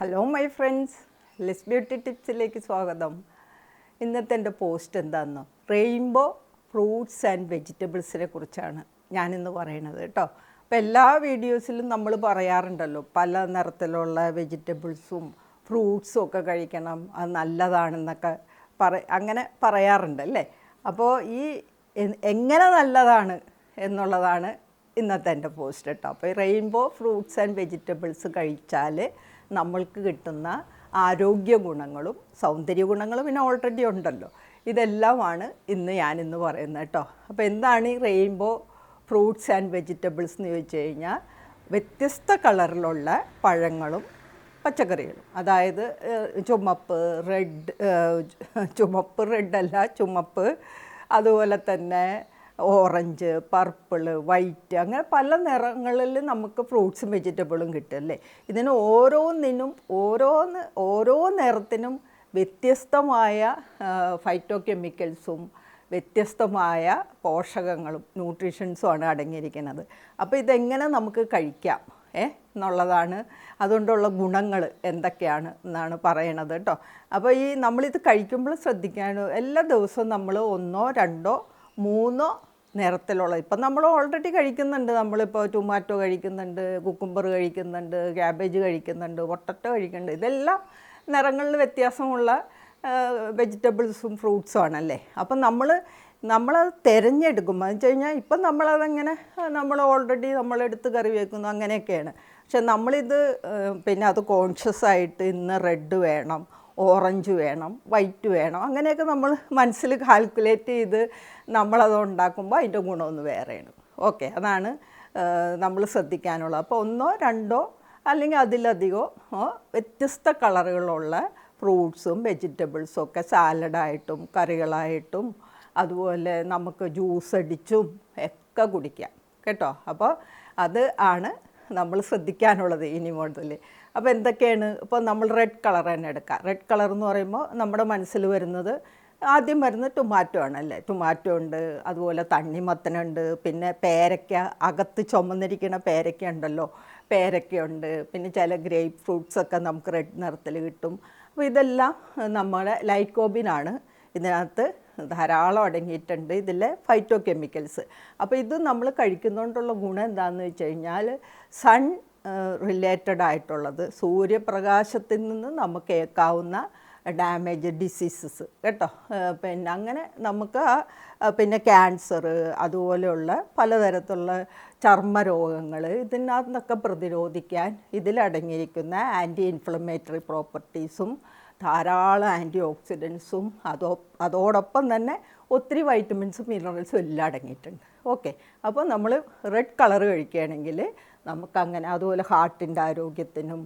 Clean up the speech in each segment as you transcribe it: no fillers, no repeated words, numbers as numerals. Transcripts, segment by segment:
Hello my friends, ലെസ് beauty ടിപ്സിലേക്ക് സ്വാഗതം. ഇന്നത്തെ എൻ്റെ പോസ്റ്റ് എന്താണെന്നോ, റെയിൻബോ ഫ്രൂട്ട്സ് ആൻഡ് വെജിറ്റബിൾസിനെ കുറിച്ചാണ് ഞാനിന്ന് പറയണത് കേട്ടോ. അപ്പോൾ എല്ലാ വീഡിയോസിലും നമ്മൾ പറയാറുണ്ടല്ലോ, പല നിറത്തിലുള്ള വെജിറ്റബിൾസും ഫ്രൂട്ട്സും ഒക്കെ കഴിക്കണം, അത് നല്ലതാണെന്നൊക്കെ അങ്ങനെ പറയാറുണ്ട് അല്ലേ. അപ്പോൾ ഈ എങ്ങനെ നല്ലതാണ് എന്നുള്ളതാണ് ഇന്നത്തെ എൻ്റെ പോസ്റ്റ് കേട്ടോ. അപ്പോൾ ഈ റെയിൻബോ ഫ്രൂട്ട്സ് ആൻഡ് വെജിറ്റബിൾസ് കഴിച്ചാൽ നമ്മൾക്ക് കിട്ടുന്ന ആരോഗ്യ ഗുണങ്ങളും സൗന്ദര്യ ഗുണങ്ങളും പിന്നെ ഓൾറെഡി ഉണ്ടല്ലോ, ഇതെല്ലാമാണ് ഞാനിന്ന് പറയുന്നത് കേട്ടോ. അപ്പോൾ എന്താണ് ഈ റെയിൻബോ ഫ്രൂട്ട്സ് ആൻഡ് വെജിറ്റബിൾസ് എന്ന് ചോദിച്ചു കഴിഞ്ഞാൽ, വ്യത്യസ്ത കളറിലുള്ള പഴങ്ങളും പച്ചക്കറികളും, അതായത് ചുമപ്പ്, അതുപോലെ തന്നെ ഓറഞ്ച്, പർപ്പിള്, വൈറ്റ്, അങ്ങനെ പല നിറങ്ങളിൽ നമുക്ക് ഫ്രൂട്ട്സും വെജിറ്റബിളും കിട്ടും അല്ലേ. ഇതിന് ഓരോ നിറത്തിനും വ്യത്യസ്തമായ ഫൈറ്റോ കെമിക്കൽസും വ്യത്യസ്തമായ പോഷകങ്ങളും ന്യൂട്രീഷൻസുമാണ് അടങ്ങിയിരിക്കുന്നത്. അപ്പോൾ ഇതെങ്ങനെ നമുക്ക് കഴിക്കാം എന്നുള്ളതാണ്, അതുകൊണ്ടുള്ള ഗുണങ്ങൾ എന്തൊക്കെയാണ് എന്നാണ് പറയണത് കേട്ടോ. അപ്പോൾ നമ്മളിത് കഴിക്കുമ്പോൾ ശ്രദ്ധിക്കാനോ, എല്ലാ ദിവസവും നമ്മൾ 1, 2, 3 നിറത്തിലുള്ള, ഇപ്പം നമ്മൾ ഓൾറെഡി കഴിക്കുന്നുണ്ട്. നമ്മളിപ്പോൾ ടൊമാറ്റോ കഴിക്കുന്നുണ്ട്, കുക്കുംബർ കഴിക്കുന്നുണ്ട്, ക്യാബേജ് കഴിക്കുന്നുണ്ട്, പൊട്ടറ്റോ കഴിക്കുന്നുണ്ട്. ഇതെല്ലാം നിറങ്ങളിൽ വ്യത്യാസമുള്ള വെജിറ്റബിൾസും ഫ്രൂട്ട്സും ആണല്ലേ. അപ്പം നമ്മളത് തിരഞ്ഞെടുക്കുമ്പോൾ എന്ന് വെച്ച് കഴിഞ്ഞാൽ, ഇപ്പം നമ്മൾ ഓൾറെഡി നമ്മളെടുത്ത് കറി വയ്ക്കുന്നു, അങ്ങനെയൊക്കെയാണ്. പക്ഷെ നമ്മളിത് പിന്നെ അത് കോൺഷ്യസ് ആയിട്ട് ഇന്ന് റെഡ് വേണം, ഓറഞ്ച് വേണം, വൈറ്റ് വേണം, അങ്ങനെയൊക്കെ നമ്മൾ മനസ്സിൽ കാൽക്കുലേറ്റ് ചെയ്ത് നമ്മളത് ഉണ്ടാക്കുമ്പോൾ അതിൻ്റെ ഗുണമൊന്ന് വേറെയാണ്. ഓക്കെ, അതാണ് നമ്മൾ ശ്രദ്ധിക്കാനുള്ളത്. അപ്പോൾ 1, 2 അല്ലെങ്കിൽ അതിലധികമോ വ്യത്യസ്ത കളറുകളുള്ള ഫ്രൂട്ട്സും വെജിറ്റബിൾസും ഒക്കെ സാലഡായിട്ടും കറികളായിട്ടും അതുപോലെ നമുക്ക് ജ്യൂസ് അടിച്ചും ഒക്കെ കുടിക്കാം കേട്ടോ. അപ്പോൾ അത് ആണ് നമ്മൾ ശ്രദ്ധിക്കാനുള്ളത് ഇനി മുതൽ. അപ്പോൾ എന്തൊക്കെയാണ്, ഇപ്പോൾ നമ്മൾ റെഡ് കളർ തന്നെ എടുക്കാം. റെഡ് കളർ എന്ന് പറയുമ്പോൾ നമ്മുടെ മനസ്സിൽ വരുന്നത്, ആദ്യം വരുന്നത് ടൊമാറ്റോ ആണല്ലേ. ടൊമാറ്റോ ഉണ്ട്, അതുപോലെ തണ്ണിമത്തനുണ്ട്, പിന്നെ പേരയ്ക്ക, അകത്ത് ചുമന്നിരിക്കുന്ന പേരയ്ക്ക ഉണ്ടല്ലോ, പേരയ്ക്കയുണ്ട്, പിന്നെ ചില ഗ്രേപ്പ് ഫ്രൂട്ട്സൊക്കെ നമുക്ക് റെഡ് നിറത്തിൽ കിട്ടും. അപ്പോൾ ഇതെല്ലാം നമ്മുടെ ലൈക്കോബിനാണ് ഇതിനകത്ത് ധാരാളം അടങ്ങിയിട്ടുണ്ട്, ഇതിലെ ഫൈറ്റോ കെമിക്കൽസ്. അപ്പോൾ ഇത് നമ്മൾ കഴിക്കുന്നതുകൊണ്ടുള്ള ഗുണം എന്താണെന്ന് വെച്ച് കഴിഞ്ഞാൽ, സൺ റിലേറ്റഡ് ആയിട്ടുള്ളത്, സൂര്യപ്രകാശത്തിൽ നിന്ന് നമുക്ക് ഏൽക്കാവുന്ന ഡാമേജ്, ഡിസീസസ് കേട്ടോ. പിന്നെ അങ്ങനെ നമുക്ക് പിന്നെ ക്യാൻസർ, അതുപോലെയുള്ള പലതരത്തിലുള്ള ചർമ്മരോഗങ്ങൾ, ഇതിനകത്തൊക്കെ പ്രതിരോധിക്കാൻ ഇതിലടങ്ങിയിരിക്കുന്ന ആൻറ്റി ഇൻഫ്ലമേറ്ററി പ്രോപ്പർട്ടീസും ധാരാളം ആൻറ്റി ഓക്സിഡൻസും അതോടൊപ്പം തന്നെ ഒത്തിരി വൈറ്റമിൻസും മിനറൽസും എല്ലാം അടങ്ങിയിട്ടുണ്ട്. ഓക്കെ, അപ്പോൾ നമ്മൾ റെഡ് കളർ കഴിക്കുകയാണെങ്കിൽ നമുക്കങ്ങനെ, അതുപോലെ ഹാർട്ടിൻ്റെ ആരോഗ്യത്തിനും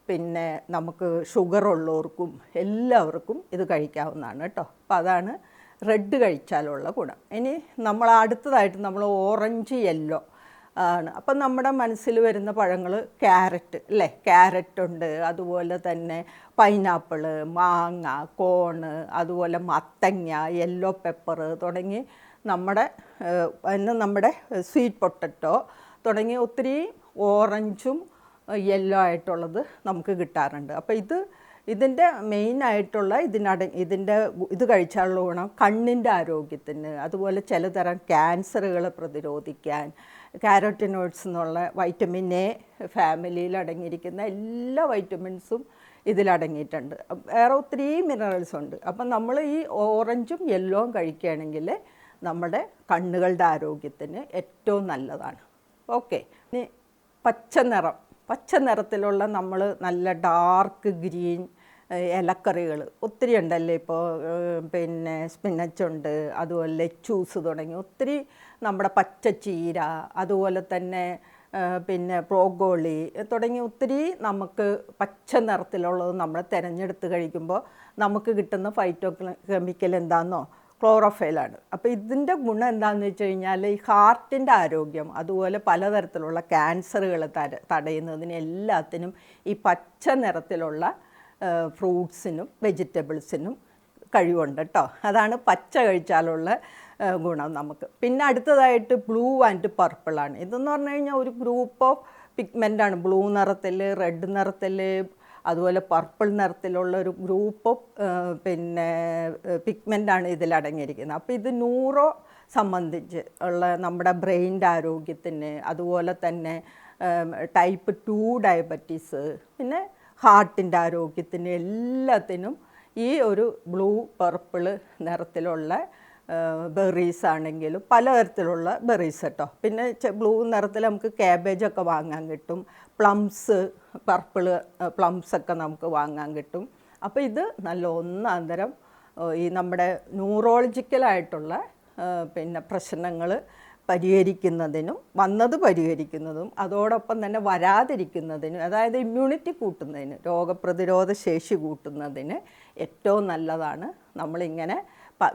പിന്നെ നമുക്ക് ഷുഗർ ഉള്ളവർക്കും എല്ലാവർക്കും ഇത് കഴിക്കാവുന്നതാണ് കേട്ടോ. അപ്പോൾ അതാണ് റെഡ് കഴിച്ചാലുള്ള ഗുണം. ഇനി നമ്മൾ അടുത്തതായിട്ട് നമ്മൾ ഓറഞ്ച്, യെല്ലോ ആണ്. അപ്പം നമ്മുടെ മനസ്സിൽ വരുന്ന പഴങ്ങൾ ക്യാരറ്റ് അല്ലേ, ക്യാരറ്റുണ്ട്, അതുപോലെ തന്നെ പൈനാപ്പിള്, മാങ്ങ, കോണ്, അതുപോലെ മത്തങ്ങ, യെല്ലോ പെപ്പർ തുടങ്ങി നമ്മുടെ സ്വീറ്റ് പൊട്ടറ്റോ തുടങ്ങി ഒത്തിരി ഓറഞ്ചും യെല്ലോ ആയിട്ടുള്ളത് നമുക്ക് കിട്ടാറുണ്ട്. അപ്പോൾ ഇതിൻ്റെ മെയിനായിട്ടുള്ള ഇത് കഴിച്ചാലുള്ള ഗുണം കണ്ണിൻ്റെ ആരോഗ്യത്തിന്, അതുപോലെ ചിലതരം ക്യാൻസറുകളെ പ്രതിരോധിക്കാൻ, കാരോറ്റിനോയിഡ്സ് എന്നുള്ള വൈറ്റമിൻ എ ഫാമിലിയിൽ അടങ്ങിയിരിക്കുന്ന എല്ലാ വൈറ്റമിൻസും ഇതിലടങ്ങിയിട്ടുണ്ട്. വേറെ ഒത്തിരി മിനറൽസ് ഉണ്ട്. അപ്പം നമ്മൾ ഈ ഓറഞ്ചും യെല്ലോയും കഴിക്കുകയാണെങ്കിൽ നമ്മുടെ കണ്ണുകളുടെ ആരോഗ്യത്തിന് ഏറ്റവും നല്ലതാണ്. ഓക്കെ, ഇനി പച്ച നിറത്തിലുള്ള നമ്മൾ നല്ല ഡാർക്ക് ഗ്രീൻ ഇലക്കറികൾ ഒത്തിരി ഉണ്ടല്ലേ. ഇപ്പോൾ പിന്നെ സ്പിനച്ചുണ്ട്, അതുപോലെ ലെച്ചൂസ് തുടങ്ങി ഒത്തിരി, നമ്മുടെ പച്ചച്ചീര, അതുപോലെ തന്നെ പിന്നെ ബ്രോക്കോളി തുടങ്ങി ഒത്തിരി നമുക്ക് പച്ച നിറത്തിലുള്ളത് നമ്മൾ തിരഞ്ഞെടുത്ത് കഴിക്കുമ്പോൾ നമുക്ക് കിട്ടുന്ന ഫൈറ്റോ കെമിക്കൽ എന്താണെന്നോ, ക്ലോറോഫൈലാണ്. അപ്പോൾ ഇതിൻ്റെ ഗുണം എന്താണെന്ന് വെച്ച് കഴിഞ്ഞാൽ, ഈ ഹാർട്ടിൻ്റെ ആരോഗ്യം, അതുപോലെ പലതരത്തിലുള്ള ക്യാൻസറുകൾ തടയുന്നതിന് എല്ലാത്തിനും ഈ പച്ച നിറത്തിലുള്ള ഫ്രൂട്ട്സിനും വെജിറ്റബിൾസിനും കഴിവുണ്ട് കേട്ടോ. അതാണ് പച്ച കഴിച്ചാലുള്ള ഗുണം നമുക്ക്. പിന്നെ അടുത്തതായിട്ട് ബ്ലൂ ആൻഡ് പർപ്പിളാണ്. ഇതെന്ന് പറഞ്ഞു കഴിഞ്ഞാൽ ഒരു ഗ്രൂപ്പ് ഓഫ് പിഗ്മെൻ്റാണ്. ബ്ലൂ നിറത്തിൽ, റെഡ് നിറത്തിൽ, അതുപോലെ പർപ്പിൾ നിറത്തിലുള്ള ഒരു ഗ്രൂപ്പ് ഓഫ് പിന്നെ പിഗ്മെൻ്റാണ് ഇതിലടങ്ങിയിരിക്കുന്നത്. അപ്പോൾ ഇത് ന്യൂറോ സംബന്ധിച്ച് ഉള്ള നമ്മുടെ ബ്രെയിനിൻ്റെ ആരോഗ്യത്തിന്, അതുപോലെ തന്നെ ടൈപ്പ് 2 ഡയബറ്റീസ്, പിന്നെ ഹാർട്ടിൻ്റെ ആരോഗ്യത്തിന് എല്ലാത്തിനും ഈ ഒരു ബ്ലൂ പർപ്പിൾ നിറത്തിലുള്ള ബെറീസ് ആണെങ്കിലും പലതരത്തിലുള്ള ബെറീസ് കേട്ടോ. പിന്നെ ബ്ലൂ നിറത്തിൽ നമുക്ക് ക്യാബേജൊക്കെ വാങ്ങാൻ കിട്ടും, പ്ലംസ്, പർപ്പിൾ പ്ലംസൊക്കെ നമുക്ക് വാങ്ങാൻ കിട്ടും. അപ്പോൾ ഇത് നല്ല ഒന്നാന്തരം ഈ നമ്മുടെ ന്യൂറോളജിക്കലായിട്ടുള്ള പിന്നെ പ്രശ്നങ്ങൾ പരിഹരിക്കുന്നതിനും പരിഹരിക്കുന്നതും അതോടൊപ്പം തന്നെ വരാതിരിക്കുന്നതിനും, അതായത് ഇമ്മ്യൂണിറ്റി കൂട്ടുന്നതിന്, രോഗപ്രതിരോധ ശേഷി കൂട്ടുന്നതിന് ഏറ്റവും നല്ലതാണ് നമ്മളിങ്ങനെ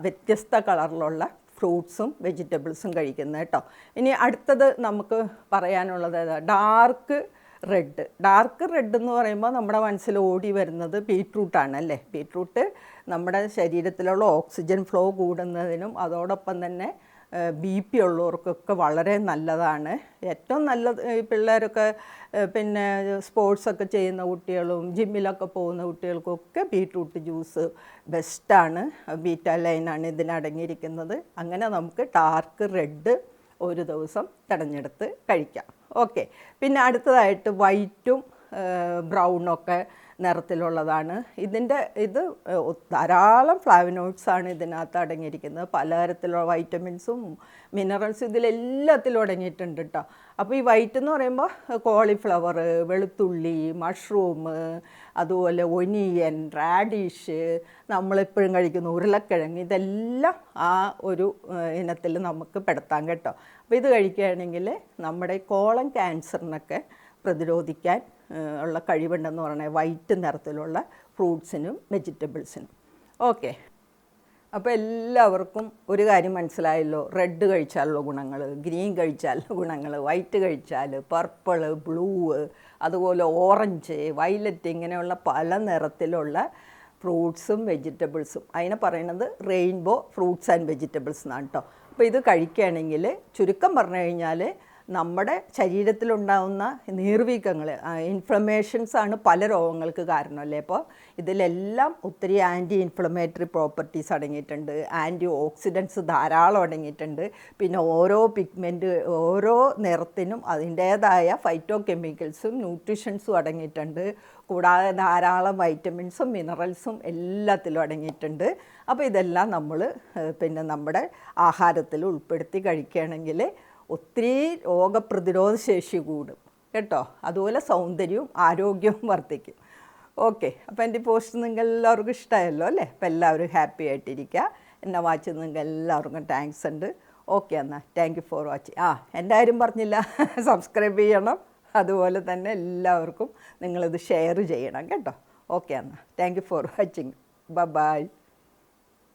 വ്യത്യസ്ത കളറിലുള്ള ഫ്രൂട്ട്സും വെജിറ്റബിൾസും കഴിക്കുന്നത് കേട്ടോ. ഇനി അടുത്തത് നമുക്ക് പറയാനുള്ളത് ഡാർക്ക് റെഡ് എന്ന് പറയുമ്പോൾ നമ്മുടെ മനസ്സിൽ ഓടി വരുന്നത് ബീട്രൂട്ടാണ് അല്ലേ. ബീട്രൂട്ട് നമ്മുടെ ശരീരത്തിലുള്ള ഓക്സിജൻ ഫ്ലോ കൂടുന്നതിനും അതോടൊപ്പം തന്നെ BP ഉള്ളവർക്കൊക്കെ വളരെ നല്ലതാണ്. ഏറ്റവും നല്ലത് ഈ പിള്ളേരൊക്കെ പിന്നെ സ്പോർട്സൊക്കെ ചെയ്യുന്ന കുട്ടികളും ജിമ്മിലൊക്കെ പോകുന്ന കുട്ടികൾക്കൊക്കെ ബീട്രൂട്ട് ജ്യൂസ് ബെസ്റ്റാണ്. ബീറ്റാ ലൈനാണ് ഇതിനടങ്ങിയിരിക്കുന്നത്. അങ്ങനെ നമുക്ക് ഡാർക്ക് റെഡ് ഒരു ദിവസം തിരഞ്ഞെടുത്ത് കഴിക്കാം. ഓക്കെ. പിന്നെ അടുത്തതായിട്ട് വൈറ്റും ബ്രൗണൊക്കെ നിറത്തിലുള്ളതാണ്. ഇത് ധാരാളം ഫ്ലാവനോയിഡ്സാണ് ഇതിനകത്ത് അടങ്ങിയിരിക്കുന്നത്. പലതരത്തിലുള്ള വൈറ്റമിൻസും മിനറൽസും ഇതിലെല്ലാത്തിലും അടങ്ങിയിട്ടുണ്ട് കേട്ടോ. അപ്പോൾ ഈ വൈറ്റ് എന്ന് പറയുമ്പോൾ കോളിഫ്ലവർ, വെളുത്തുള്ളി, മഷ്റൂം, അതുപോലെ ഒനിയൻ, റാഡിഷ്, നമ്മളെപ്പോഴും കഴിക്കുന്ന ഉരുളക്കിഴങ്ങ്, ഇതെല്ലാം ആ ഒരു ഇനത്തിൽ നമുക്ക് പെടുത്താം കേട്ടോ. അപ്പോൾ ഇത് കഴിക്കുകയാണെങ്കിൽ നമ്മുടെ കോളൻ ക്യാൻസറിനൊക്കെ പ്രതിരോധിക്കാൻ ഉള്ള കഴിവുണ്ടെന്ന് പറയുന്നത് വൈറ്റ് നിറത്തിലുള്ള ഫ്രൂട്ട്സിനും വെജിറ്റബിൾസിനും. ഓക്കെ. അപ്പോൾ എല്ലാവർക്കും ഒരു കാര്യം മനസ്സിലായല്ലോ. റെഡ് കഴിച്ചാലുള്ള ഗുണങ്ങൾ, ഗ്രീൻ കഴിച്ചാലുള്ള ഗുണങ്ങൾ, വൈറ്റ് കഴിച്ചാൽ, പർപ്പിൾ, ബ്ലൂ, അതുപോലെ ഓറഞ്ച്, വയലറ്റ്, ഇങ്ങനെയുള്ള പല നിറത്തിലുള്ള ഫ്രൂട്ട്സും വെജിറ്റബിൾസും, അതിനെ പറയുന്നത് റെയിൻബോ ഫ്രൂട്ട്സ് ആൻഡ് വെജിറ്റബിൾസ് എന്നാണ് കേട്ടോ. അപ്പോൾ ഇത് കഴിക്കുകയാണെങ്കിൽ ചുരുക്കം പറഞ്ഞു കഴിഞ്ഞാൽ നമ്മുടെ ശരീരത്തിലുണ്ടാകുന്ന നീർവീക്കങ്ങൾ, ഇൻഫ്ലമേഷൻസാണ് പല രോഗങ്ങൾക്ക് കാരണമല്ലേ. അപ്പോൾ ഇതിലെല്ലാം ഒത്തിരി ആൻറ്റി ഇൻഫ്ലമേറ്ററി പ്രോപ്പർട്ടീസ് അടങ്ങിയിട്ടുണ്ട്, ആൻറ്റി ഓക്സിഡൻസ് ധാരാളം അടങ്ങിയിട്ടുണ്ട്. പിന്നെ ഓരോ പിഗ്മെൻറ്റ്, ഓരോ നിറത്തിനും അതിൻ്റേതായ ഫൈറ്റോ കെമിക്കൽസും ന്യൂട്രീഷൻസും അടങ്ങിയിട്ടുണ്ട്. കൂടാതെ ധാരാളം വൈറ്റമിൻസും മിനറൽസും എല്ലാത്തിലും അടങ്ങിയിട്ടുണ്ട്. അപ്പോൾ ഇതെല്ലാം നമ്മൾ പിന്നെ നമ്മുടെ ആഹാരത്തിൽ ഉൾപ്പെടുത്തി കഴിക്കുകയാണെങ്കിൽ ഒത്തിരി രോഗപ്രതിരോധ ശേഷി കൂടും കേട്ടോ. അതുപോലെ സൗന്ദര്യവും ആരോഗ്യവും വർദ്ധിക്കും. ഓക്കെ. അപ്പോൾ എൻ്റെ പോസ്റ്റ് നിങ്ങൾക്ക് എല്ലാവർക്കും ഇഷ്ടമായല്ലോ അല്ലേ. അപ്പോൾ എല്ലാവരും ഹാപ്പി ആയിട്ടിരിക്കുക. എന്നെ വാച്ച് നിങ്ങൾക്ക് എല്ലാവർക്കും താങ്ക്സ് ഉണ്ട്. ഓക്കെ, എന്നാൽ താങ്ക് യു ഫോർ വാച്ചിങ്. എൻ്റെ കാര്യം പറഞ്ഞില്ല, സബ്സ്ക്രൈബ് ചെയ്യണം. അതുപോലെ തന്നെ എല്ലാവർക്കും നിങ്ങളിത് ഷെയർ ചെയ്യണം കേട്ടോ. ഓക്കെ, എന്നാൽ thank you for watching. By.